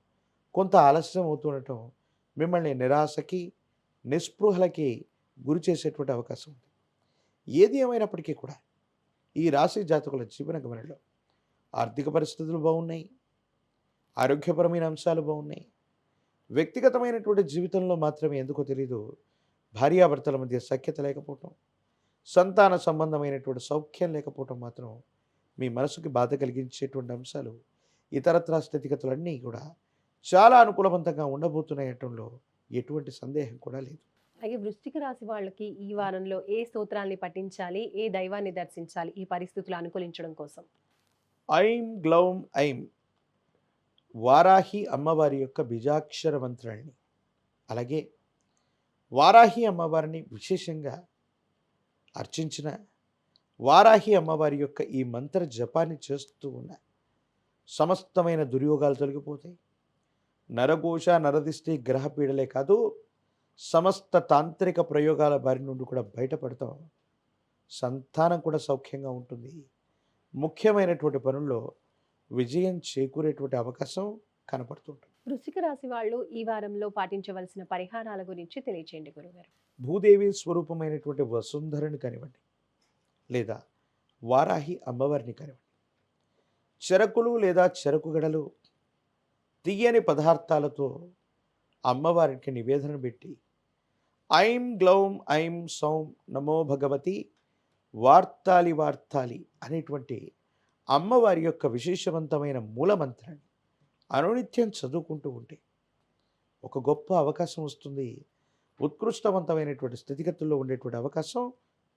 కొంత ఆలస్యం అవుతూ ఉండటం మిమ్మల్ని నిరాశకి, నిస్పృహలకి గురి చేసేటువంటి అవకాశం ఉంది. ఏది ఏమైనప్పటికీ కూడా ఈ రాశి జాతకుల జీవన గమనంలో ఆర్థిక పరిస్థితులు బాగున్నాయి, ఆరోగ్యపరమైన అంశాలు బాగున్నాయి. వ్యక్తిగతమైనటువంటి జీవితంలో మాత్రమే ఎందుకో తెలీదు భార్యాభర్తల మధ్య సఖ్యత లేకపోవటం, సంతాన సంబంధమైనటువంటి సౌఖ్యం లేకపోవటం మాత్రం మీ మనసుకి బాధ కలిగించేటువంటి అంశాలు, ఇతరత్రా స్థితిగతులన్నీ కూడా చాలా అనుకూలవంతంగా ఉండబోతున్నాయటంలో ఎటువంటి సందేహం కూడా లేదు. అలాగే వృశ్చిక రాశి వాళ్ళకి ఈ వారంలో ఏ స్తోత్రాల్ని పఠించాలి, ఏ దైవాన్ని దర్శించాలి ఈ పరిస్థితులు అనుకూలించడం కోసం? ఐం గ్లౌం ఐం వారాహి అమ్మవారి యొక్క బీజాక్షర మంత్రాన్ని, అలాగే వారాహి అమ్మవారిని విశేషంగా అర్చించిన, వారాహి అమ్మవారి యొక్క ఈ మంత్ర జపాన్ని చేస్తూ ఉన్న సమస్తమైన దుర్యోగాలు తొలగిపోతాయి. నరఘోష, నరదిష్టి, గ్రహ పీడలే కాదు, సమస్త తాంత్రిక ప్రయోగాల బారి నుండి కూడా బయటపడతాం. సంతానం కూడా సౌఖ్యంగా ఉంటుంది. ముఖ్యమైనటువంటి పనుల్లో విజయం చేకూరేటువంటి అవకాశం కనపడుతుంటుంది. వృశ్చిక రాశి వాళ్ళు ఈ వారంలో పాటించవలసిన పరిహారాల గురించి తెలియచేయండి గురుగారు. భూదేవి స్వరూపమైనటువంటి వసుంధరని కానివ్వండి, లేదా వారాహి అమ్మవారిని కానివ్వండి, చెరకులు లేదా చెరకు గడలు తీయని పదార్థాలతో అమ్మవారికి నివేదన పెట్టి ఐం గ్లౌం ఐం సౌం నమో భగవతి వార్తాలి వార్తాలి అనేటువంటి అమ్మవారి యొక్క విశేషవంతమైన మూలమంత్రాన్ని అనునిత్యం చదువుకుంటూ ఉంటే ఒక గొప్ప అవకాశం వస్తుంది. ఉత్కృష్టవంతమైనటువంటి స్థితిగతుల్లో ఉండేటువంటి అవకాశం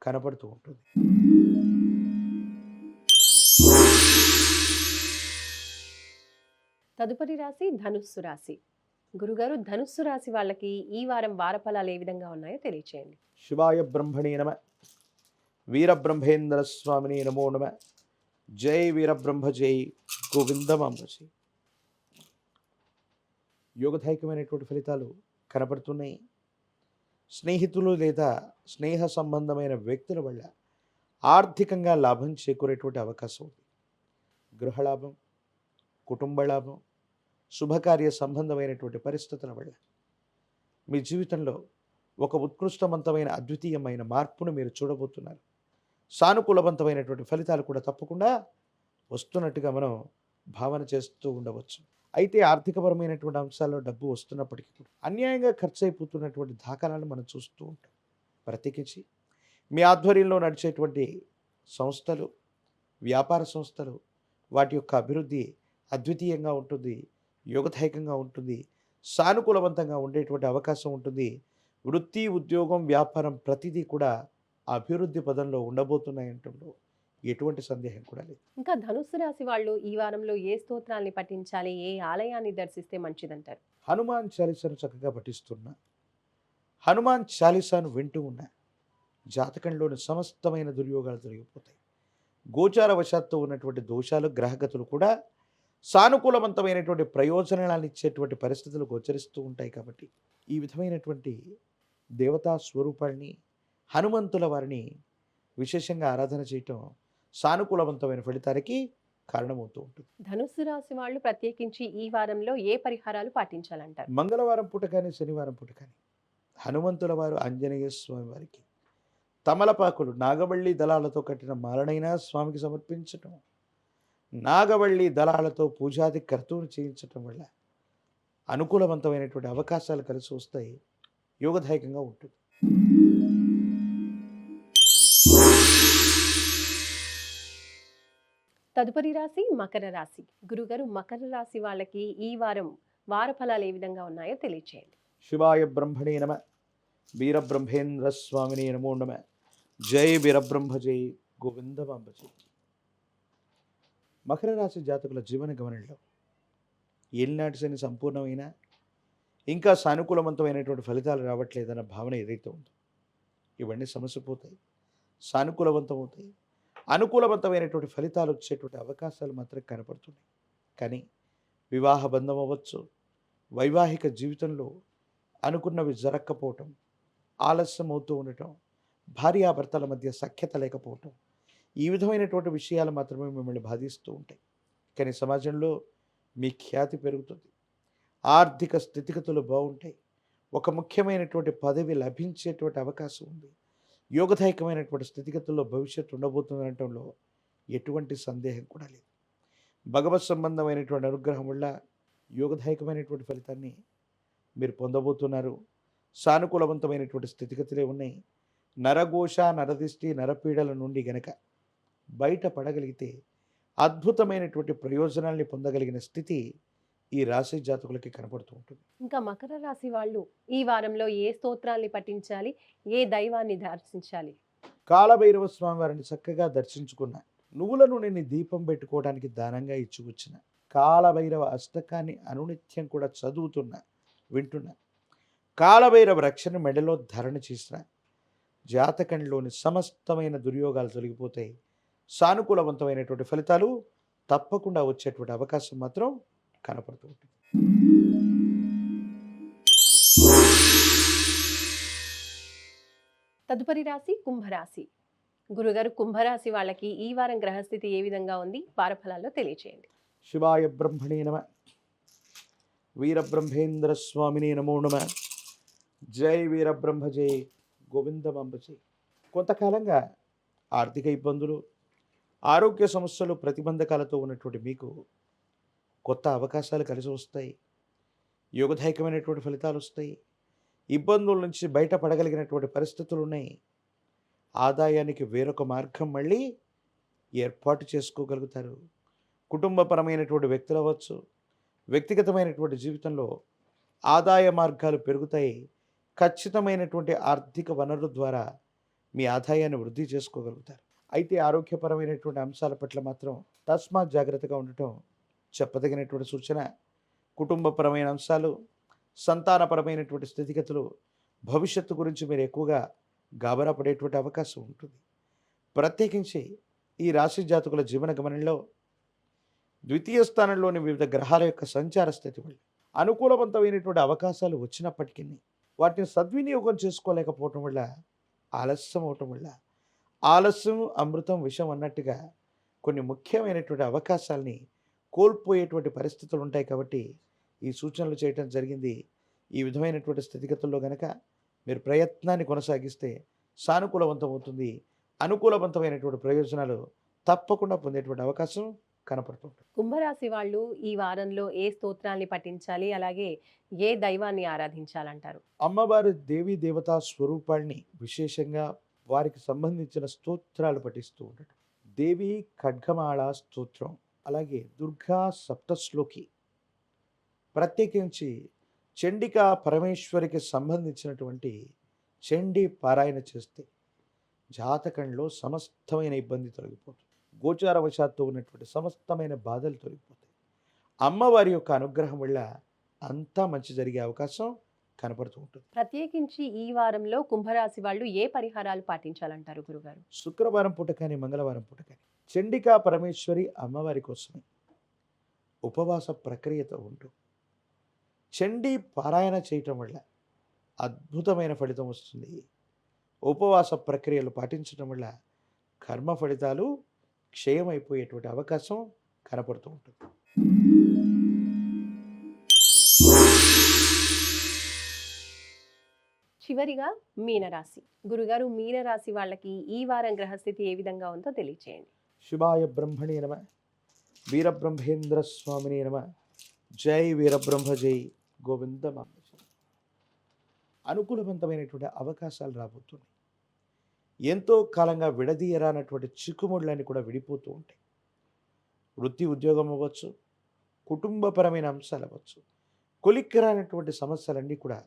కనపడుతూ ఉంటుంది. తదుపరి రాశి ధనుస్సు రాశి. గురుగారు, ధనుస్సు రాశి వాళ్ళకి ఈ వారం వారఫలాలు ఏ విధంగా ఉన్నాయో తెలియచేయండి. శివాయ బ్రహ్మణే నమ, వీరబ్రహ్మేంద్ర స్వామిని నమో నమ, జై వీరబ్రహ్మ జై గోవిందమాంబసి. యోగదాయకమైనటువంటి ఫలితాలు కనపడుతున్నాయి. స్నేహితులు లేదా స్నేహ సంబంధమైన వ్యక్తుల వల్ల ఆర్థికంగా లాభం చేకూరేటువంటి అవకాశం ఉంది. గృహలాభం, కుటుంబ లాభం, శుభకార్య సంబంధమైనటువంటి పరిస్థితుల వల్ల మీ జీవితంలో ఒక ఉత్కృష్టవంతమైన అద్వితీయమైన మార్పును మీరు చూడబోతున్నారు. సానుకూలవంతమైనటువంటి ఫలితాలు కూడా తప్పకుండా వస్తున్నట్టుగా మనం భావన చేస్తూ ఉండవచ్చు. అయితే ఆర్థికపరమైనటువంటి అంశాల్లో డబ్బు వస్తున్నప్పటికీ కూడా అన్యాయంగా ఖర్చు అయిపోతున్నటువంటి దాఖలాలను మనం చూస్తూ ఉంటాం. ప్రత్యేకించి మీ ఆధ్వర్యంలో నడిచేటువంటి సంస్థలు, వ్యాపార సంస్థలు, వాటి యొక్క అభివృద్ధి అద్వితీయంగా ఉంటుంది, యోగదాయకంగా ఉంటుంది, సానుకూలవంతంగా ఉండేటువంటి అవకాశం ఉంటుంది. వృత్తి, ఉద్యోగం, వ్యాపారం ప్రతిదీ కూడా అభివృద్ధి పదంలో ఉండబోతున్నాయంటంలో ఎటువంటి సందేహం కూడా లేదు. ఇంకా ధనుస్సు రాశి వాళ్ళు ఈ వారంలో ఏ స్తోత్రాల్ని పఠించాలి, ఏ ఆలయాన్ని దర్శిస్తే మంచిదంటారు? హనుమాన్ చాలీసాను చక్కగా పఠిస్తున్నా, హనుమాన్ చాలీసాను వింటూ ఉన్నా జాతకంలోని సమస్తమైన దుర్యోగాలు తొలగిపోతాయి. గోచార వశాత్తు ఉన్నటువంటి దోషాలు, గ్రహగతులు కూడా సానుకూలవంతమైనటువంటి ప్రయోజనాలను ఇచ్చేటువంటి పరిస్థితులు గోచరిస్తూ ఉంటాయి. కాబట్టి ఈ విధమైనటువంటి దేవతా స్వరూపాన్ని, హనుమంతుల వారిని విశేషంగా ఆరాధన చేయటం సానుకూలవంతమైన ఫలితానికి కారణమవుతూ ఉంటుంది. ధనుస్సు రాశి వాళ్ళు ప్రత్యేకించి ఈ వారంలో ఏ పరిహారాలు పాటించాలంటారు? మంగళవారం పూట కానీ, శనివారం పూట కానీ హనుమంతుల వారు ఆంజనేయ స్వామి వారికి తమలపాకులు, నాగవల్లి దళాలతో కట్టిన మాలనైనా స్వామికి సమర్పించటం, నాగవల్లి దళాలతో పూజాది కర్తూను చేయించటం వల్ల అనుకూలవంతమైనటువంటి అవకాశాలు కలిసి వస్తాయి, యోగదాయకంగా ఉంటుంది. తదుపరి రాశి మకర రాశి. గురుగారు, మకర రాశి వాళ్ళకి ఈ వారం వారఫలాలు ఏ విధంగా ఉన్నాయో తెలియచేయండి. శివాయ బ్రహ్మణే నమ, వీరబ్రహ్మేంద్ర స్వామిని నమో నమ, జై వీరబ్రహ్మ జై గోవిందమాంబజీ. మకర రాశి జాతకుల జీవన గమనంలో ఏలినాటి శని సంపూర్ణమైన ఇంకా సానుకూలవంతమైనటువంటి ఫలితాలు రావట్లేదన్న భావన ఏదైతే ఉందో ఇవన్నీ సమసిపోతాయి, సానుకూలవంతమవుతాయి. అనుకూలవంతమైనటువంటి ఫలితాలు వచ్చేటువంటి అవకాశాలు మాత్రం కనపడుతున్నాయి. కానీ వివాహ బంధం అవ్వచ్చు, వైవాహిక జీవితంలో అనుకున్నవి జరగకపోవటం, ఆలస్యం అవుతూ ఉండటం, భార్యాభర్తల మధ్య సఖ్యత లేకపోవటం, ఈ విధమైనటువంటి విషయాలు మాత్రమే మిమ్మల్ని బాధిస్తూ ఉంటాయి. కానీ సమాజంలో మీ ఖ్యాతి పెరుగుతుంది, ఆర్థిక స్థితిగతులు బాగుంటాయి, ఒక ముఖ్యమైనటువంటి పదవి లభించేటువంటి అవకాశం ఉంది, యోగదాయకమైనటువంటి స్థితిగతుల్లో భవిష్యత్తు ఉండబోతుందనటంలో ఎటువంటి సందేహం కూడా లేదు. భగవత్ సంబంధమైనటువంటి అనుగ్రహం వల్ల యోగదాయకమైనటువంటి ఫలితాన్ని మీరు పొందబోతున్నారు. సానుకూలవంతమైనటువంటి స్థితిగతులే ఉన్నాయి. నరఘోష, నరదిష్టి, నరపీడల నుండి గనక బయటపడగలిగితే అద్భుతమైనటువంటి ప్రయోజనాల్ని పొందగలిగిన స్థితి ఈ రాశి జాతకులకి కనపడుతూ ఉంటుంది. ఇంకా మకర రాశి వాళ్ళు ఈ వారంలో ఏ స్తోత్రాల్ని పఠించాలి, ఏ దైవాన్ని దర్శించాలి? కాలభైరవ స్వామి వారిని చక్కగా దర్శించుకున్న, నువ్వుల నూనెని దీపం పెట్టుకోవడానికి దానంగా ఇచ్చివచ్చిన కాలభైరవ అష్టకాన్ని అనునిత్యం కూడా చదువుతున్నా, వింటున్నా కాలభైరవ రక్షణ మెడలో ధారణ చేసిన జాతకంలోని సమస్తమైన దుర్యోగాలు తొలగిపోతాయి. సానుకూలవంతమైనటువంటి ఫలితాలు తప్పకుండా వచ్చేటువంటి అవకాశం మాత్రం కనపడుతూ ఉంటుంది. తదుపరి రాశి కుంభరాశి. గురుగారు, కుంభరాశి వాళ్ళకి ఈ వారం గ్రహస్థితి ఏ విధంగా ఉంది, వారఫలాల్లో తెలియచేయండి. శివాయ బ్రహ్మణే నమ, వీరబ్రహ్మేంద్ర స్వామినే నమో నమ. జై వీరబ్రహ్మ జై, గోవిందమాంబ జై. కొంతకాలంగా ఆర్థిక ఇబ్బందులు, ఆరోగ్య సమస్యలు, ప్రతిబంధకాలతో ఉన్నటువంటి మీకు కొత్త అవకాశాలు కలిసి వస్తాయి. యోగదాయకమైనటువంటి ఫలితాలు వస్తాయి. ఇబ్బందుల నుంచి బయటపడగలిగినటువంటి పరిస్థితులు ఉన్నాయి. ఆదాయానికి వేరొక మార్గం మళ్ళీ ఏర్పాటు చేసుకోగలుగుతారు. కుటుంబపరమైనటువంటి వ్యక్తులు అవ్వచ్చు, వ్యక్తిగతమైనటువంటి జీవితంలో ఆదాయ మార్గాలు పెరుగుతాయి. ఖచ్చితమైనటువంటి ఆర్థిక వనరుల ద్వారా మీ ఆదాయాన్ని వృద్ధి చేసుకోగలుగుతారు. అయితే ఆరోగ్యపరమైనటువంటి అంశాల పట్ల మాత్రం తస్మాత్ జాగ్రత్తగా ఉండటం చెప్పదగినటువంటి సూచన. కుటుంబపరమైన అంశాలు, సంతానపరమైనటువంటి స్థితిగతులు, భవిష్యత్తు గురించి మీరు ఎక్కువగా గాబరా పడేటువంటి అవకాశం ఉంటుంది. ప్రత్యేకించి ఈ రాశి జాతకుల జీవన గమనంలో ద్వితీయ స్థానంలోని వివిధ గ్రహాల యొక్క సంచార స్థితి వల్ల అనుకూలవంతమైనటువంటి అవకాశాలు వచ్చినప్పటికీ వాటిని సద్వినియోగం చేసుకోలేకపోవటం వల్ల, ఆలస్యం అవటం వల్ల, ఆలస్యం అమృతం విషం అన్నట్టుగా కొన్ని ముఖ్యమైనటువంటి అవకాశాలని కోల్పోయేటువంటి పరిస్థితులు ఉంటాయి. కాబట్టి ఈ సూచనలు చేయటం జరిగింది. ఈ విధమైనటువంటి స్థితిగతుల్లో గనక మీరు ప్రయత్నాన్ని కొనసాగిస్తే సానుకూలవంతం అవుతుంది. అనుకూలవంతమైనటువంటి ప్రయోజనాలు తప్పకుండా పొందేటువంటి అవకాశం కనపడుతుంది. కుంభరాశి వాళ్ళు ఈ వారంలో ఏ స్తోత్రాన్ని పఠించాలి, అలాగే ఏ దైవాన్ని ఆరాధించాలంటారు? అమ్మవారి దేవీ దేవతా స్వరూపాల్ని విశేషంగా వారికి సంబంధించిన స్తోత్రాలు పఠిస్తూ ఉండటం. దేవి ఖడ్గమాళ స్తోత్రం, అలాగే దుర్గా సప్తశ్లోకి, ప్రత్యేకించి చండికా పరమేశ్వరికి సంబంధించినటువంటి చండీ పారాయణ చేస్తే జాతకంలో సమస్తమైన ఇబ్బంది తొలగిపోతుంది. గోచారవశాత్తు ఉన్నటువంటి సమస్తమైన బాధలు తొలగిపోతాయి. అమ్మవారి యొక్క అనుగ్రహం వల్ల అంతా మంచి జరిగే అవకాశం కనపడుతూ ఉంటుంది. ప్రత్యేకించి ఈ వారంలో కుంభరాశి వాళ్ళు ఏ పరిహారాలు పాటించాలంటారు గురుగారు? శుక్రవారం పూట కానీ మంగళవారం పూట కానీ చండికా పరమేశ్వరి అమ్మవారి కోసమే ఉపవాస ప్రక్రియతో ఉంటూ చండీ పారాయణ చేయటం వల్ల అద్భుతమైన ఫలితం వస్తుంది. ఉపవాస ప్రక్రియలు పాటించడం వల్ల కర్మ ఫలితాలు క్షయమైపోయేటువంటి అవకాశం కనపడుతూ ఉంటుంది. చివరిగా మీనరాశి. గురుగారు, మీనరాశి వాళ్ళకి ఈ వారం గ్రహస్థితి ఏ విధంగా ఉందో తెలియచేయండి. శివాయ బ్రహ్మణే నమ, వీరబ్రహ్మేంద్ర స్వామినే నమ. జై వీరబ్రహ్మ జై, గోవిందమాంబ జై. అనుకూలవంతమైనటువంటి అవకాశాలు రాబోతున్నాయి. ఎంతో కాలంగా విడదీయరానటువంటి చిక్కుముళ్ళని కూడా విడిపోతూ ఉంటాయి. వృత్తి ఉద్యోగం అవ్వచ్చు, కుటుంబపరమైన అంశాలు అవ్వచ్చు, కొలిక్కిరానటువంటి సమస్యలన్నీ కూడా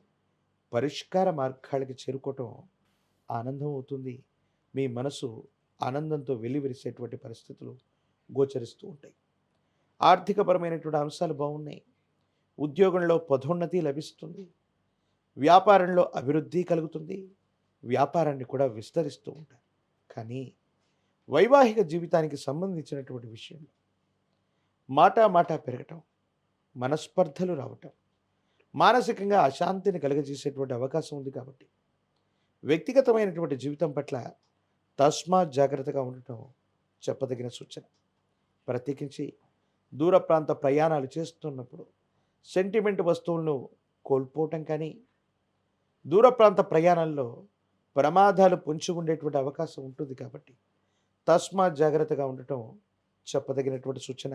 పరిష్కార మార్గాలకి చేరుకోవటం ఆనందం అవుతుంది. మీ మనసు ఆనందంతో వెల్లివిరిసేటువంటి పరిస్థితులు గోచరిస్తూ ఉంటాయి. ఆర్థికపరమైనటువంటి అంశాలు బాగున్నాయి. ఉద్యోగంలో పదోన్నతి లభిస్తుంది. వ్యాపారంలో అభివృద్ధి కలుగుతుంది. వ్యాపారాన్ని కూడా విస్తరిస్తూ ఉంటారు. కానీ వైవాహిక జీవితానికి సంబంధించినటువంటి విషయంలో మాట పెరగటం, మనస్పర్ధలు రావటం, మానసికంగా అశాంతిని కలుగజేసేటువంటి అవకాశం ఉంది. కాబట్టి వ్యక్తిగతమైనటువంటి జీవితం పట్ల తస్మాత్ జాగ్రత్తగా ఉండటం చెప్పదగిన సూచన. ప్రత్యేకించి దూర ప్రాంత ప్రయాణాలు చేస్తున్నప్పుడు సెంటిమెంట్ వస్తువులను కోల్పోవటం కానీ, దూర ప్రాంత ప్రయాణాల్లో ప్రమాదాలు పొంచి ఉండేటువంటి అవకాశం ఉంటుంది. కాబట్టి తస్మాత్ జాగ్రత్తగా ఉండటం చెప్పదగినటువంటి సూచన.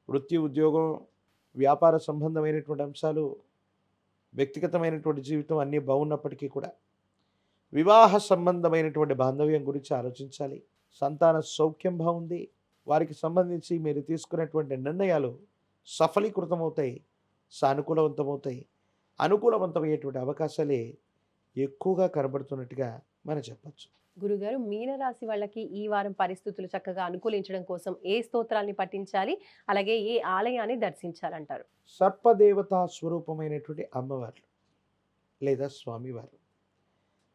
వృత్తి ఉద్యోగం, వ్యాపార సంబంధమైనటువంటి అంశాలు, వ్యక్తిగతమైనటువంటి జీవితం అన్నీ బాగున్నప్పటికీ కూడా వివాహ సంబంధమైనటువంటి బాంధవ్యం గురించి ఆలోచించాలి. సంతాన సౌఖ్యం బాగుంది. వారికి సంబంధించి మీరు తీసుకునేటువంటి నిర్ణయాలు సఫలీకృతమవుతాయి, సానుకూలవంతమవుతాయి. అనుకూలవంతమయ్యేటువంటి అవకాశాలే ఎక్కువగా కనబడుతున్నట్టుగా మనం చెప్పచ్చు. గురుగారు, మీనరాశి వాళ్ళకి ఈ వారం పరిస్థితులు చక్కగా అనుకూలించడం కోసం ఏ స్తోత్రాన్ని పఠించాలి, అలాగే ఏ ఆలయాన్ని దర్శించాలంటారు? సర్పదేవతా స్వరూపమైనటువంటి అమ్మవార్లు లేదా స్వామివారు,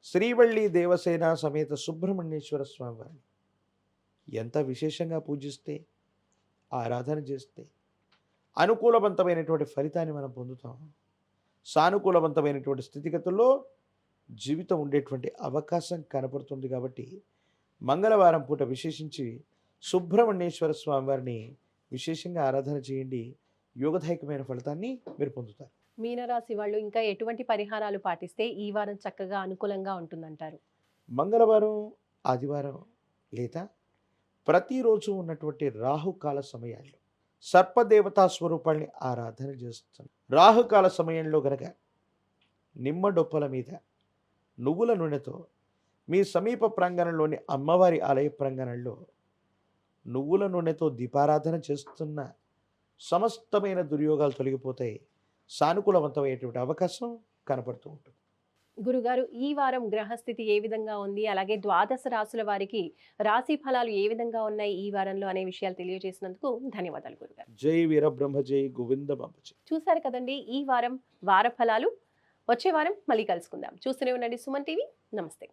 శ్రీవల్లి దేవసేన సమేత సుబ్రహ్మణ్యేశ్వర స్వామివారిని ఎంత విశేషంగా పూజిస్తే, ఆరాధన చేస్తే అనుకూలవంతమైనటువంటి ఫలితాన్ని మనం పొందుతాం. సానుకూలవంతమైనటువంటి స్థితిగతుల్లో జీవితం ఉండేటువంటి అవకాశం కనపడుతుంది. కాబట్టి మంగళవారం పూట విశేషించి సుబ్రహ్మణ్యేశ్వర స్వామివారిని విశేషంగా ఆరాధన చేయండి. యోగదాయకమైన ఫలితాన్ని మీరు పొందుతారు. మీనరాశి వాళ్ళు ఇంకా ఎటువంటి పరిహారాలు పాటిస్తే ఈ వారం చక్కగా అనుకూలంగా ఉంటుందంటారు? మంగళవారం, ఆదివారం లేదా ప్రతిరోజు ఉన్నటువంటి రాహుకాల సమయాల్లో సర్పదేవతా స్వరూపాన్ని ఆరాధన చేస్తాం. రాహుకాల సమయంలో గనక నిమ్మ డొప్పల మీద నువ్వుల నూనెతో మీ సమీప ప్రాంగణంలోని అమ్మవారి ఆలయ ప్రాంగణంలో నువ్వుల నూనెతో దీపారాధన చేస్తున్న సమస్తమైన దుర్యోగాలు తొలగిపోతాయి. సానుకూలవంతమైనటువంటి అవకాశం కనపడుతూ ఉంటుంది. గురుగారు, ఈ వారం గ్రహస్థితి ఏ విధంగా ఉంది, అలాగే ద్వాదశ రాశుల వారికి రాశి ఫలాలు ఏ విధంగా ఉన్నాయి ఈ వారంలో అనే విషయాలు తెలియజేసినందుకు ధన్యవాదాలు గురుగారు. జై వీరబ్రహ్మ జై గోవింద బాబా జై. చూశారు కదండి ఈ వారం వార ఫలాలు. వచ్చే వారం మళ్ళీ కలుసుకుందాం. చూస్తూనే ఉండండి సుమన్ టీవీ. నమస్తే.